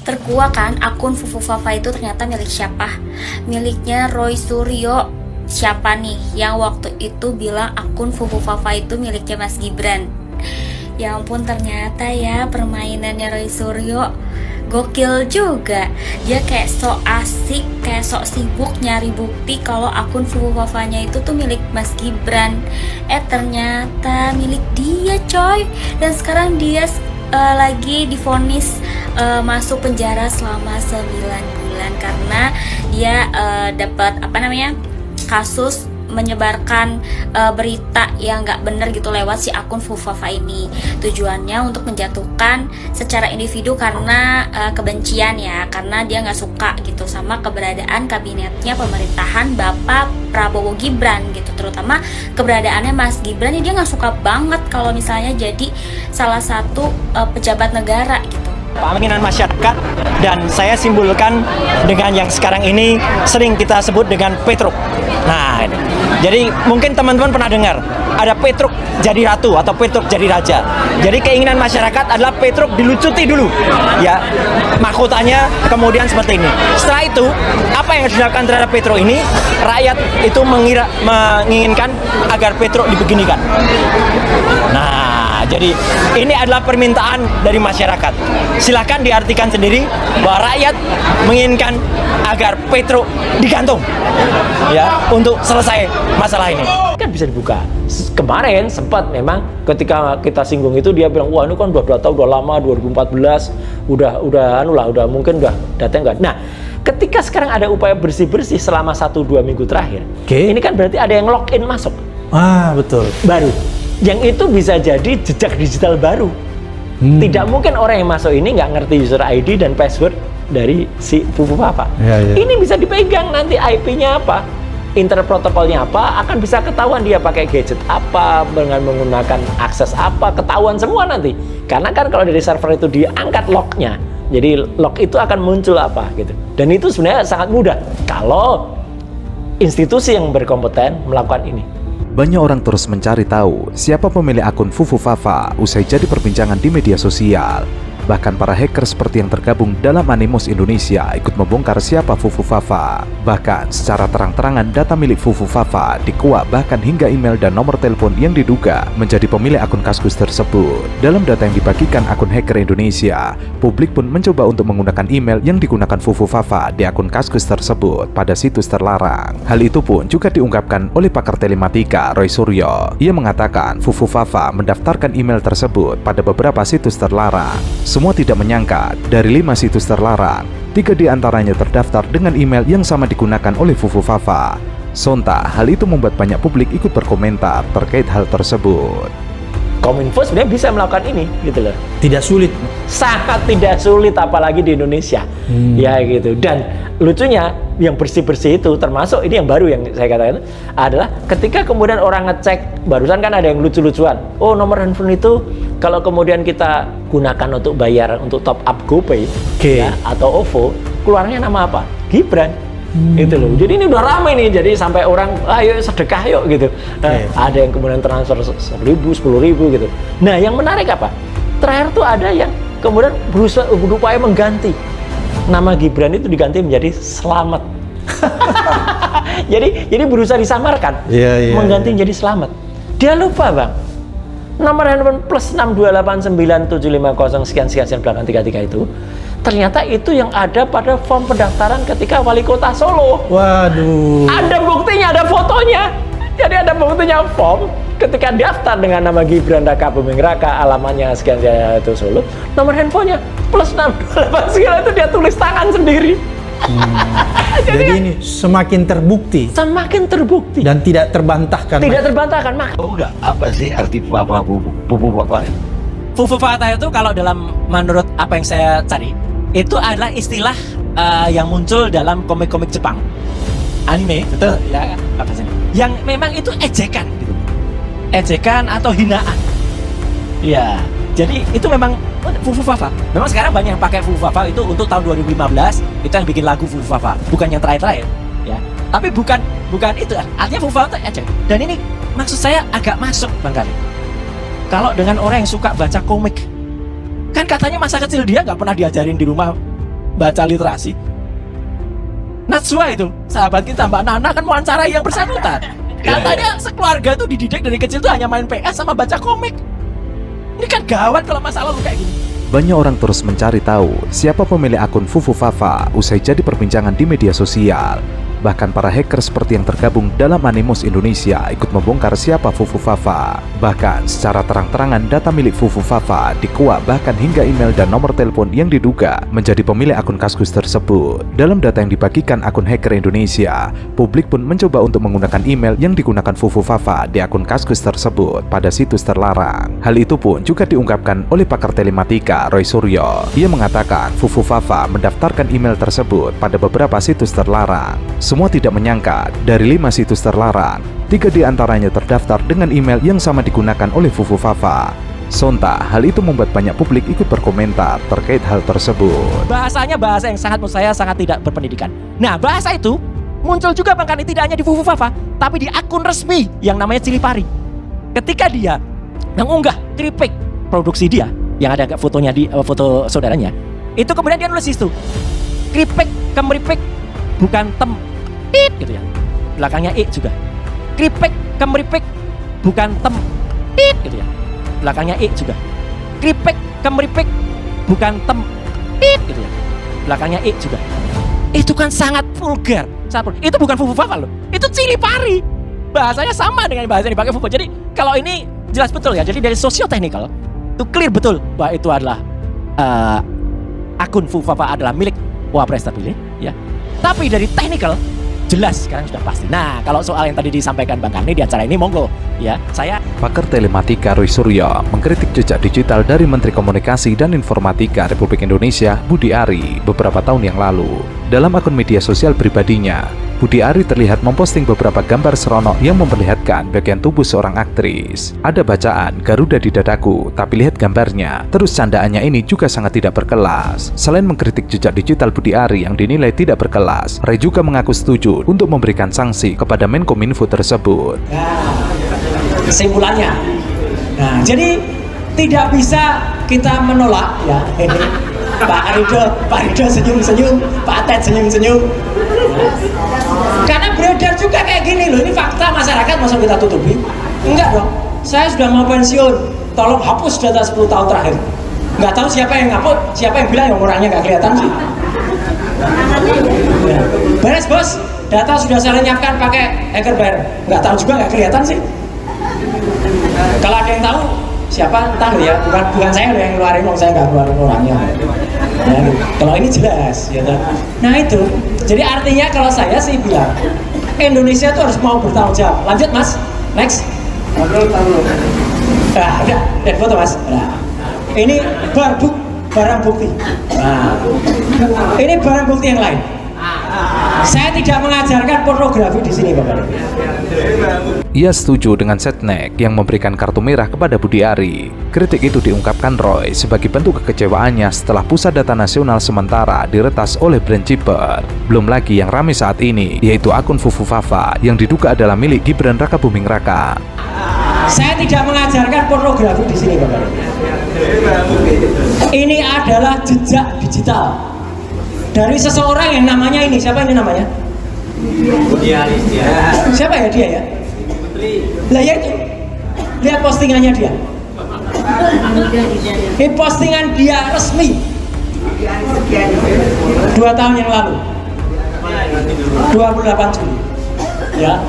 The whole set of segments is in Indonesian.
Terkuak kan akun Fufufafa itu ternyata milik siapa? Miliknya Roy Suryo. Siapa nih yang waktu itu bilang akun Fufufafa itu miliknya Mas Gibran? Ya ampun, ternyata ya permainannya Roy Suryo gokil juga. Dia kayak sok asik, kayak sok sibuk nyari bukti kalau akun Fufufafanya itu tuh milik Mas Gibran. Ternyata milik dia coy. Dan sekarang dia lagi divonis masuk penjara selama 9 bulan karena dia dapat kasus menyebarkan berita yang nggak bener gitu lewat si akun Fufafa ini. Tujuannya untuk menjatuhkan secara individu karena kebencian ya, karena dia nggak suka gitu sama keberadaan kabinetnya pemerintahan Bapak Prabowo Gibran gitu, terutama keberadaannya Mas Gibran ya, dia nggak suka banget kalau misalnya jadi salah satu pejabat negara gitu. Keinginan masyarakat, dan saya simpulkan dengan yang sekarang ini sering kita sebut dengan Petruk. Nah, ini. Jadi mungkin teman-teman pernah dengar ada Petruk jadi ratu atau Petruk jadi raja. Jadi keinginan masyarakat adalah Petruk dilucuti dulu, ya mahkotanya, kemudian seperti ini. Setelah itu apa yang harus dilakukan terhadap Petruk ini? Rakyat itu menginginkan agar Petruk dibeginikan. Nah, jadi ini adalah permintaan dari masyarakat. Silahkan diartikan sendiri bahwa rakyat menginginkan agar Petruk digantung, ya, untuk selesai masalah ini. Kan bisa dibuka. Kemarin sempat memang ketika kita singgung itu dia bilang, wah ini kan udah data udah lama 2014, udah mungkin udah datanya enggak. Nah, ketika sekarang ada upaya bersih-bersih selama 1-2 minggu terakhir, ini kan berarti ada yang login masuk. Betul. Baru. Yang itu bisa jadi jejak digital baru. Tidak mungkin orang yang masuk ini nggak ngerti user ID dan password dari si Fufufafa. Ini bisa dipegang nanti IP-nya apa, internet protokolnya apa, akan bisa ketahuan dia pakai gadget apa, dengan menggunakan akses apa, ketahuan semua nanti. Karena kan kalau dari server itu diangkat lognya, jadi log itu akan muncul apa gitu. Dan itu sebenarnya sangat mudah kalau institusi yang berkompeten melakukan ini. Banyak orang terus mencari tahu siapa pemilik akun Fufufafa usai jadi perbincangan di media sosial. Bahkan para hacker seperti yang tergabung dalam Animus Indonesia ikut membongkar siapa Fufufafa. Bahkan secara terang-terangan data milik Fufufafa dikuak, bahkan hingga email dan nomor telepon yang diduga menjadi pemilik akun Kaskus tersebut. Dalam data yang dibagikan akun hacker Indonesia, publik pun mencoba untuk menggunakan email yang digunakan Fufufafa di akun Kaskus tersebut pada situs terlarang. Hal itu pun juga diungkapkan oleh pakar telematika Roy Suryo. Ia mengatakan Fufufafa mendaftarkan email tersebut pada beberapa situs terlarang. Semua tidak menyangka, dari 5 situs terlarang, 3 diantaranya terdaftar dengan email yang sama digunakan oleh Fufufafa. Sontak, hal itu membuat banyak publik ikut berkomentar terkait hal tersebut. Kominfo sebenarnya bisa melakukan ini, gitu loh. Tidak sulit. Sangat tidak sulit, apalagi di Indonesia, ya gitu. Dan lucunya yang bersih-bersih itu, termasuk ini yang baru yang saya katakan adalah ketika kemudian orang ngecek, barusan kan ada yang lucu-lucuan. Oh, nomor handphone itu kalau kemudian kita gunakan untuk bayar untuk top up GoPay, ya, atau OVO, keluarnya nama apa? Gibran. Gitu loh. Jadi ini udah ramai nih, jadi sampai orang ayo sedekah yuk gitu. Ada yang kemudian transfer 1.000, 10.000 gitu. Nah, yang menarik apa? Terakhir tuh ada yang kemudian berupaya mengganti nama Gibran itu, diganti menjadi Slamet. jadi berusaha disamarkan, mengganti menjadi Slamet. Dia lupa, Bang. Nomor handphone plus 6289750 sekian belakang 33 itu ternyata itu yang ada pada form pendaftaran ketika wali kota Solo. Waduh. Ada buktinya, ada fotonya. Jadi ada buktinya form ketika daftar dengan nama Gibran Raka Buming Raka, alamatnya sekian itu Solo. Nomor handphonenya plus 628 sekian itu dia tulis tangan sendiri. Jadi ini semakin terbukti. Semakin terbukti. Dan tidak terbantahkan. Tidak terbantahkan, Mak. Oh enggak, apa sih arti Fufufafa? Fufufafa itu kalau dalam menurut apa yang saya cari, itu adalah istilah yang muncul dalam komik-komik Jepang, anime, betul ya, apa sih? Yang memang itu ejekan, gitu. Ejekan atau hinaan. Ya, jadi itu memang Fufufafa. Memang sekarang banyak yang pakai Fufufafa itu untuk tahun 2015 itu yang bikin lagu Fufufafa, bukan yang terakhir-terakhir, ya. Tapi bukan itu, artinya Fufufafa itu ejek. Dan ini maksud saya agak masuk, Bang Kali. Kalau dengan orang yang suka baca komik, kan katanya masa kecil dia nggak pernah diajarin di rumah baca literasi. Najwa itu, sahabat kita Mbak Nana kan mewawancarai yang bersangkutan. Katanya sekeluarga tuh dididik dari kecil tuh hanya main PS sama baca komik. Ini kan gawat kalau masalah lu kayak gini. Banyak orang terus mencari tahu siapa pemilik akun Fufu Fafa usai jadi perbincangan di media sosial. Bahkan para hacker seperti yang tergabung dalam Animus Indonesia ikut membongkar siapa Fufu Fafa. Bahkan secara terang-terangan data milik Fufu Fafa dikuak bahkan hingga email dan nomor telepon yang diduga menjadi pemilik akun Kaskus tersebut. Dalam data yang dibagikan akun hacker Indonesia, publik pun mencoba untuk menggunakan email yang digunakan Fufu Fafa di akun Kaskus tersebut pada situs terlarang. Hal itu pun juga diungkapkan oleh pakar telematika Roy Suryo. Ia mengatakan Fufu Fafa mendaftarkan email tersebut pada beberapa situs terlarang. Semua tidak menyangka, dari 5 situs terlarang, 3 diantaranya terdaftar dengan email yang sama digunakan oleh Fufu Fafa. Sontak, hal itu membuat banyak publik ikut berkomentar terkait hal tersebut. Bahasanya bahasa yang sangat menurut saya sangat tidak berpendidikan. Nah, bahasa itu muncul juga Bang Kani tidak hanya di Fufu Fafa, tapi di akun resmi yang namanya Cilipari. Ketika dia mengunggah tripik produksi dia, yang ada fotonya di foto saudaranya, itu kemudian dia nulis itu, kripik kemeripik bukan tem gitu ya, belakangnya juga, kripik kemeripik bukan tem gitu ya, belakangnya juga, kripik kemeripik bukan tem gitu ya, belakangnya juga. Itu kan sangat vulgar. Itu bukan Fufu Fafa loh, itu Cilipari. Bahasanya sama dengan bahasa yang dipakai Fufu. Jadi kalau ini jelas betul ya, jadi dari socio-technical itu clear betul bahwa itu adalah akun Fufu Fafa adalah milik Wapres terpilih ya. Tapi dari technical jelas sekarang sudah pasti. Nah, kalau soal yang tadi disampaikan Bang Kani di acara ini, monggo ya. Saya Pakar telematika Roy Suryo mengkritik jejak digital dari Menteri Komunikasi dan Informatika Republik Indonesia Budi Ari beberapa tahun yang lalu. Dalam akun media sosial pribadinya, Budi Ari terlihat memposting beberapa gambar seronok yang memperlihatkan bagian tubuh seorang aktris. Ada bacaan Garuda di dadaku, tapi lihat gambarnya. Terus candaannya ini juga sangat tidak berkelas. Selain mengkritik jejak digital Budi Ari yang dinilai tidak berkelas, Ray juga mengaku setuju untuk memberikan sanksi kepada Menkominfo tersebut. kesimpulannya. Nah, jadi tidak bisa kita menolak ya ini Pak Rido senyum-senyum, Pak Ted senyum-senyum. Karena beredar juga kayak gini loh, ini fakta masyarakat, masa kita tutupi? Enggak dong, saya sudah mau pensiun, tolong hapus data 10 tahun terakhir. Nggak tahu siapa yang ngaput, siapa yang bilang yang orangnya nggak kelihatan sih. Beres bos, data sudah saya lenyapkan pakai hacker bear, nggak tahu juga nggak kelihatan sih. Kalau ada yang tahu siapa entah ya, bukan saya yang ngeluarin, saya nggak ngeluarin orangnya. Ya, gitu. Kalau ini jelas, ya kan? Nah itu, jadi artinya kalau saya sih bilang Indonesia tuh harus mau bertanggung jawab. Lanjut mas, next. Nah, udah, lihat foto mas. Nah, ini barang bukti. Nah, ini barang bukti yang lain. Saya tidak mengajarkan pornografi di sini, Bapak. Ia setuju dengan Setnek yang memberikan kartu merah kepada Budi Ari. Kritik itu diungkapkan Roy sebagai bentuk kekecewaannya setelah Pusat Data Nasional sementara diretas oleh Brand Chipper. Belum lagi yang ramai saat ini, yaitu akun Fufu Fafa yang diduga adalah milik Gibran Rakabuming Raka. Saya tidak mengajarkan pornografi di sini, Bapak. Ini adalah jejak digital dari seseorang yang namanya ini, siapa ini namanya? Siapa ya dia ya? Lah ya itu, lihat postingannya dia. Ini postingan dia resmi 2 tahun yang lalu, 28 Juli. Ya,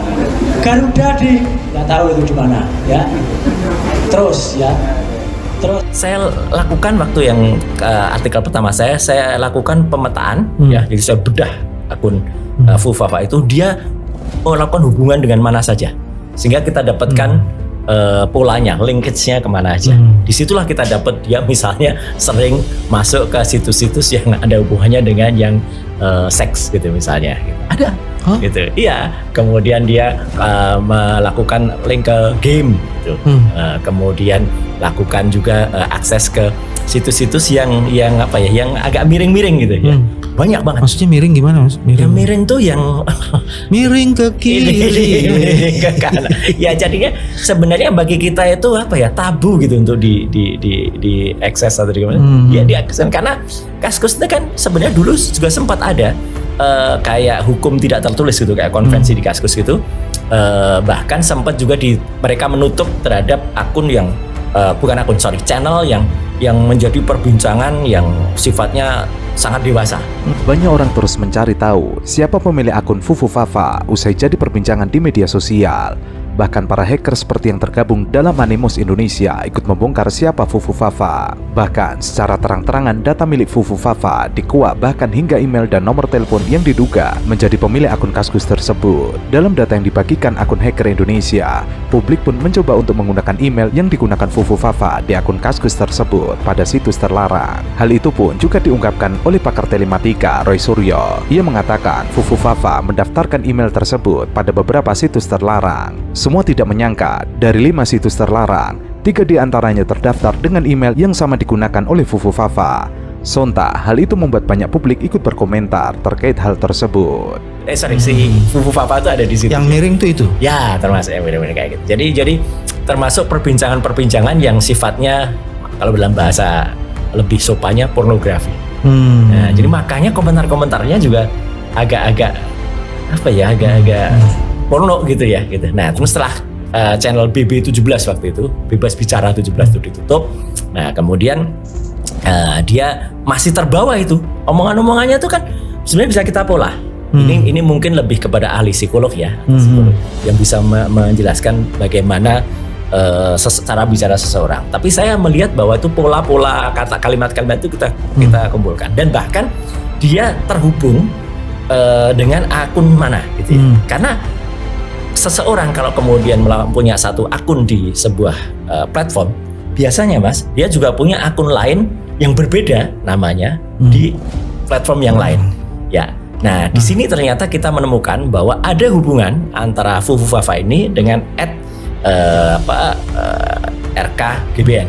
Garuda di, nggak tahu itu di mana. Ya, terus ya. Terus saya lakukan waktu yang artikel pertama saya lakukan pemetaan ya, jadi saya bedah akun Fufu Fafa itu, dia melakukan hubungan dengan mana saja sehingga kita dapatkan polanya, linkage-nya kemana aja. Disitulah kita dapat dia misalnya sering masuk ke situs-situs yang ada hubungannya dengan yang seks gitu misalnya. Ada. Gitu, iya. Kemudian dia melakukan link ke game, gitu. Kemudian lakukan juga akses ke situs-situs yang apa ya, yang agak miring-miring gitu ya. banyak banget. Maksudnya miring gimana Mas? Yang miring tuh yang Miring ke kiri. ini ke kanan. Ya jadinya sebenarnya bagi kita itu apa ya, tabu gitu untuk di akses atau gimana. Ya di akses, karena Kaskus itu kan sebenarnya dulu juga sempat ada kayak hukum tidak tertulis gitu, kayak konvensi di Kaskus gitu. Bahkan sempat juga mereka menutup terhadap akun yang channel yang menjadi perbincangan yang sifatnya sangat dewasa. Banyak orang terus mencari tahu siapa pemilik akun Fufufafa usai jadi perbincangan di media sosial. Bahkan para hacker seperti yang tergabung dalam Animus Indonesia ikut membongkar siapa Fufufafa. Bahkan secara terang-terangan data milik Fufufafa dikuak, bahkan hingga email dan nomor telepon yang diduga menjadi pemilik akun Kaskus tersebut. Dalam data yang dibagikan akun hacker Indonesia, publik pun mencoba untuk menggunakan email yang digunakan Fufufafa di akun Kaskus tersebut pada situs terlarang. Hal itu pun juga diungkapkan oleh pakar telematika Roy Suryo. Ia mengatakan Fufufafa mendaftarkan email tersebut pada beberapa situs terlarang. Semua tidak menyangka, dari 5 situs terlarang, 3 diantaranya terdaftar dengan email yang sama digunakan oleh Fufufafa. Sontak, hal itu membuat banyak publik ikut berkomentar terkait hal tersebut. Si Fufufafa itu ada di situ. Yang miring tuh itu. Ya, termasuk yang benar-benar kayak gitu. Jadi termasuk perbincangan-perbincangan yang sifatnya kalau dalam bahasa lebih sopannya pornografi. Nah, jadi makanya komentar-komentarnya juga agak-agak apa ya, agak-agak porno gitu ya gitu. Nah, terus setelah channel BB17 waktu itu, Bebas Bicara 17 itu ditutup. Nah, kemudian dia masih terbawa itu. Omongan-omongannya itu kan sebenarnya bisa kita pola. Ini mungkin lebih kepada ahli psikolog ya, psikolog yang bisa menjelaskan bagaimana cara bicara seseorang. Tapi saya melihat bahwa itu pola-pola kata kalimat-kalimat itu kita kumpulkan, dan bahkan dia terhubung dengan akun mana gitu ya. Karena seseorang kalau kemudian punya satu akun di sebuah platform, biasanya Mas, dia juga punya akun lain yang berbeda namanya di platform yang lain. Ya. Nah, di sini ternyata kita menemukan bahwa ada hubungan antara Fufufafa ini dengan @RKGBN.